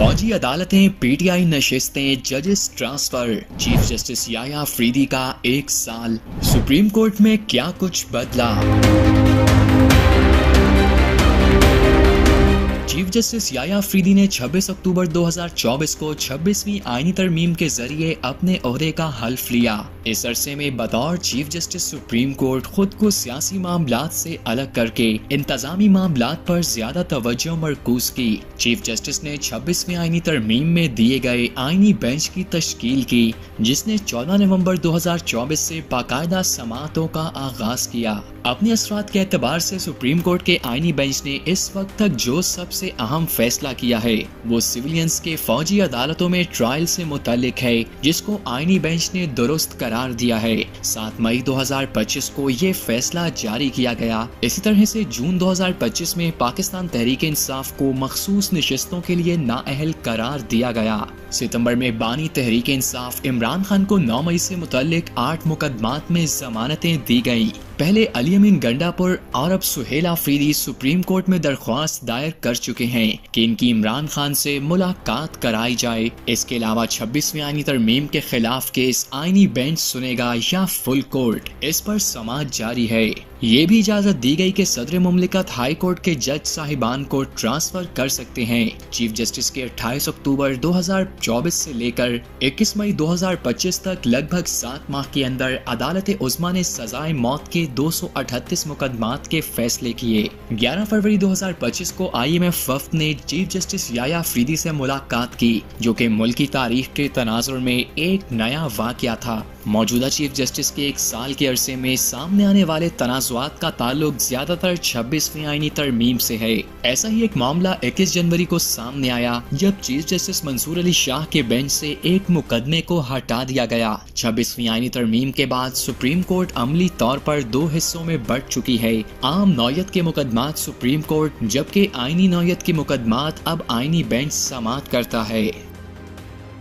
फौजी अदालतें, पीटीआई नशिस्तें, जजेस ट्रांसफर, चीफ जस्टिस याया अफरीदी का 1 साल, सुप्रीम कोर्ट में क्या कुछ बदला। चीफ जस्टिस याया अफरीदी ने 26 अक्टूबर 2024 को 26वीं आईनी तरमीम के जरिए अपने ओहदे का हल्फ लिया। इस अरसे में बतौर चीफ जस्टिस सुप्रीम कोर्ट खुद को सियासी मामलात से अलग करके इंतजामी मामलात पर ज्यादा तवज्जो मरकूज की। चीफ जस्टिस ने 26वीं आईनी तरमीम में दिए गए आईनी बेंच की तश्कील की, जिसने 14 नवंबर 2024 से बाकायदा समाअतों का आगाज किया। अपने असरात के एतबार से सुप्रीम कोर्ट के आईनी बेंच ने इस वक्त तक जो सबसे अहम फैसला किया है वो सिविलियंस के फौजी अदालतों में ट्रायल से मुतालिक है, जिसको आईनी बेंच ने दुरुस्त करार दिया है। 7 मई 2025 को ये फैसला जारी किया गया। इसी तरह से जून 2025 में पाकिस्तान तहरीक इंसाफ को मखसूस नशिस्तों के लिए नाअहल करार दिया गया। सितंबर में बानी तहरीक इंसाफ इमरान खान को 9 मई से मुताल्लिक 8 मुकदमात में जमानतें दी गयी। पहले अली अमीन गंडापुर और अब सुहेल अफरीदी सुप्रीम कोर्ट में दरख्वास्त दायर कर चुके हैं कि इनकी इमरान खान से मुलाकात कराई जाए। इसके अलावा 26वीं आईनी तरमीम के खिलाफ केस आईनी बेंच सुनेगा या फुल कोर्ट, इस पर समाअत जारी है। ये भी इजाजत दी गई कि सदर मुमलिकत हाई कोर्ट के जज साहिबान को ट्रांसफर कर सकते हैं। चीफ जस्टिस के 28 अक्टूबर 2024 से लेकर 21 मई 2025 तक लगभग 7 माह के अंदर अदालत उज़्मा ने सजाए मौत के 238 मुकदमात के फैसले किए। 11 फरवरी 2025 को IMF वफ्द ने चीफ जस्टिस याया अफरीदी से मुलाकात की, जो कि मुल्की तारीख के तनाजुर में एक नया वाक़या था। मौजूदा चीफ जस्टिस के 1 साल के अरसे में सामने आने वाले तनाज़ुआत का ताल्लुक ज्यादातर 26वीं आईनी तरमीम से है। ऐसा ही एक मामला 21 जनवरी को सामने आया, जब चीफ जस्टिस मंसूर अली शाह के बेंच से एक मुकदमे को हटा दिया गया। 26वीं आईनी तरमीम के बाद सुप्रीम कोर्ट अमली तौर पर 2 हिस्सों में बढ़ चुकी है। आम नौयत के मुकदमात सुप्रीम कोर्ट, जबकि आईनी नौयत के मुकदमात अब आईनी बेंच समाअत करता है।